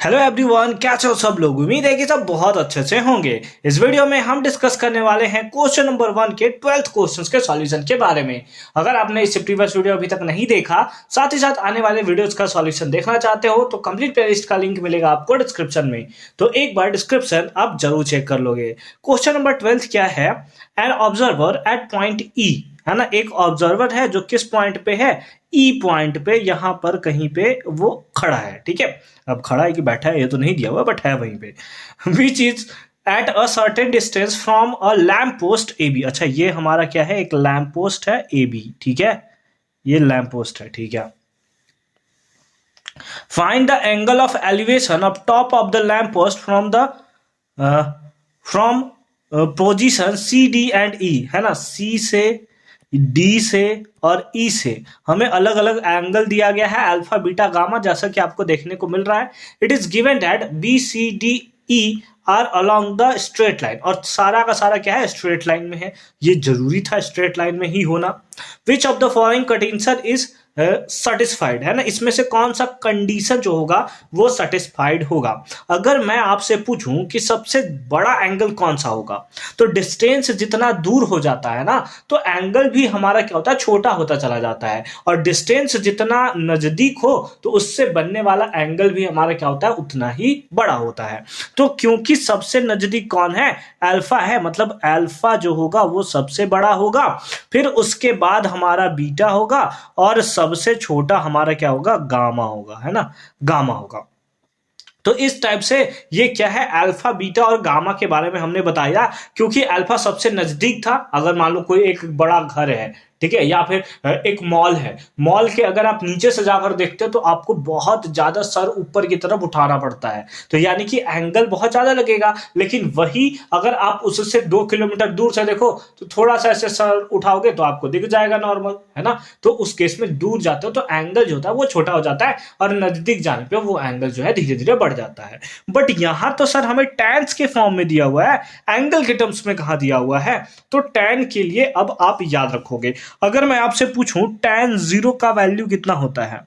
Hello everyone, कैसे हो सब लोग। उम्मीद है कि सब बहुत अच्छे से होंगे। इस वीडियो में हम डिस्कस करने वाले हैं क्वेश्चन नंबर 1 के 12th क्वेश्चंस के सॉल्यूशन के बारे में। अगर आपने इससे प्रीवियस वीडियो अभी तक नहीं देखा, साथ ही साथ आने वाले वीडियोस का सॉल्यूशन देखना चाहते हो तो कंप्लीट प्लेलिस्ट का लिंक मिलेगा आपको डिस्क्रिप्शन में, तो एक बार डिस्क्रिप्शन आप जरूर चेक कर लोगे। क्वेश्चन नंबर 12 क्या है? An observer at point E, है ना, एक ऑब्जर्वर है जो किस पॉइंट पे है? ई पॉइंट पे, यहां पर कहीं पे वो खड़ा है। ठीक है, अब खड़ा है कि बैठा है ये तो नहीं दिया हुआ, बट है वहीं पे। Which is at a certain distance from a lamp post A B. अच्छा, ये हमारा क्या है? एक लैम्प पोस्ट है ए बी। ठीक है, ये लैम्प पोस्ट है। ठीक है, find the angle of elevation of top of the lamp post from position C D and E, है ना। सी से, डी से और ई से हमें अलग अलग एंगल दिया गया है, अल्फा बीटा गामा, जैसा कि आपको देखने को मिल रहा है। It is given that B C D E are along the straight line, और सारा का सारा क्या है? स्ट्रेट लाइन में है। ये जरूरी था स्ट्रेट लाइन में ही होना। Which of the following condition is satisfied, है ना, इसमें से कौन सा कंडीशन जो होगा वो सेटिस्फाइड होगा। अगर मैं आपसे पूछूं कि सबसे बड़ा एंगल कौन सा होगा, तो डिस्टेंस जितना दूर हो जाता है ना, तो एंगल भी हमारा क्या होता है? छोटा होता चला जाता है। और डिस्टेंस जितना नजदीक हो तो उससे बनने वाला एंगल भी हमारा क्या होता है? उतना ही बड़ा होता है। तो क्योंकि सबसे नजदीक कौन है? अल्फा है, मतलब अल्फा जो होगा वो सबसे बड़ा होगा, फिर उसके बाद हमारा बीटा होगा, और सबसे छोटा हमारा क्या होगा? गामा होगा, है ना, गामा होगा। तो इस टाइप से ये क्या है? अल्फा बीटा और गामा के बारे में हमने बताया, क्योंकि अल्फा सबसे नजदीक था। अगर मान लो कोई एक बड़ा घर है, ठीक है, या फिर एक मॉल है, मॉल के अगर आप नीचे से जाकर देखते हो तो आपको बहुत ज्यादा सर ऊपर की तरफ उठाना पड़ता है, तो यानी कि एंगल बहुत ज्यादा लगेगा। लेकिन वही अगर आप उससे 2 किलोमीटर दूर से देखो तो थोड़ा सा ऐसे सर उठाओगे तो आपको दिख जाएगा नॉर्मल, है ना। तो उस केस में दूर जाते हो तो एंगल जो होता है वो छोटा हो जाता है, और नजदीक जाने पे वो एंगल जो है धीरे धीरे बढ़ जाता है। बट यहां तो सर हमें टैन्स के फॉर्म में दिया हुआ है, एंगल के टर्म्स में कहां दिया हुआ है? तो टैन के लिए अब आप याद रखोगे, अगर मैं आपसे पूछूं टैन 0 का वैल्यू कितना होता है,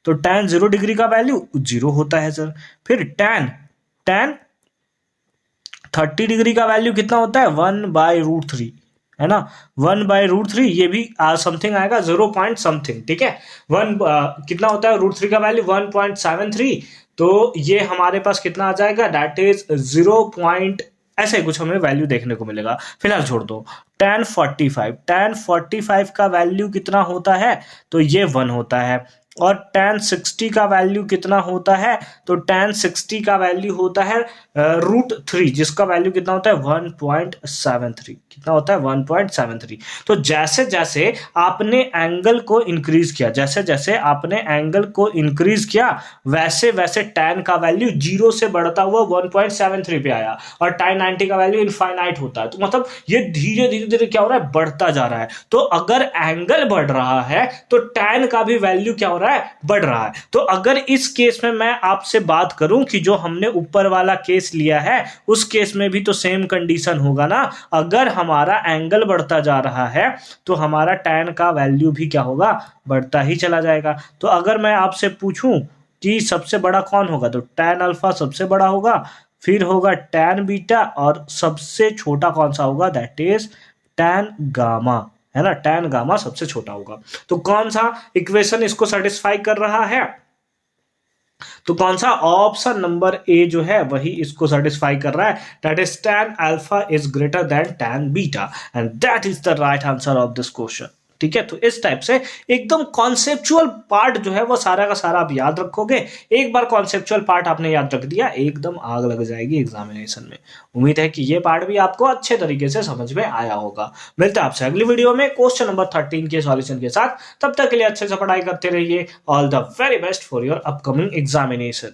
तो टैन 0 डिग्री का वैल्यू 0 होता है सर। फिर टैन टैन 30 डिग्री का वैल्यू कितना होता है? 1/√3, है ना, 1/√3। ये भी समथिंग आएगा 0 पॉइंट समथिंग। ठीक है, कितना होता है √3 का वैल्यू? 1.73। तो ये हमारे पास कितना आ जाएगा? दैट इज 0 पॉइंट, ऐसे कुछ हमें वैल्यू देखने को मिलेगा। फिलहाल छोड़ दो। tan 45 का वैल्यू कितना होता है? तो ये 1 होता है। और tan 60 का वैल्यू कितना होता है? तो tan 60 का वैल्यू होता है √3, जिसका वैल्यू कितना होता है? 1.73। कितना होता है? 1.73। तो जैसे जैसे आपने एंगल को इंक्रीज किया, जैसे जैसे आपने एंगल को इंक्रीज किया, वैसे वैसे tan का वैल्यू 0 से बढ़ता हुआ 1.73 पे आया, और tan 90 का वैल्यू इनफाइनाइट होता है। तो मतलब ये धीरे धीरे धीरे क्या हो रहा है? बढ़ता जा रहा है। तो अगर एंगल बढ़ रहा है तो tan का भी वैल्यू क्या हो रहा है? बढ़ रहा है। तो अगर इस केस में मैं आपसे बात करूं कि जो हमने ऊपर वाला केस लिया है, उस केस में भी तो सेम कंडीशन होगा ना। अगर हमारा एंगल बढ़ता जा रहा है तो हमारा tan का वैल्यू भी क्या होगा? बढ़ता ही चला जाएगा। तो अगर मैं आपसे पूछूं कि सबसे बड़ा कौन होगा, तो tan अल्फा सबसे बड़ा होगा, फिर होगा tan बीटा, और सबसे छोटा कौन सा होगा? दैट इज tan गामा, है ना। tan गामा सबसे छोटा होगा। तो कौन सा इक्वेशन इसको सेटिस्फाई कर रहा है? तो कौन सा? ऑप्शन नंबर ए जो है वही इसको सेटिस्फाई कर रहा है। That is tan alpha is greater than tan beta, and that is the right answer of this question. ठीक है, तो इस टाइप से एकदम कॉन्सेप्चुअल पार्ट जो है वो सारा का सारा आप याद रखोगे। एक बार कॉन्सेप्चुअल पार्ट आपने याद रख दिया, एकदम आग लग जाएगी एग्जामिनेशन में। उम्मीद है कि ये पार्ट भी आपको अच्छे तरीके से समझ में आया होगा। मिलते हैं आपसे अगली वीडियो में क्वेश्चन नंबर 13 के सॉल्यूशन के साथ। तब तक के लिए अच्छे से पढ़ाई करते रहिए। All the very best for your upcoming examination.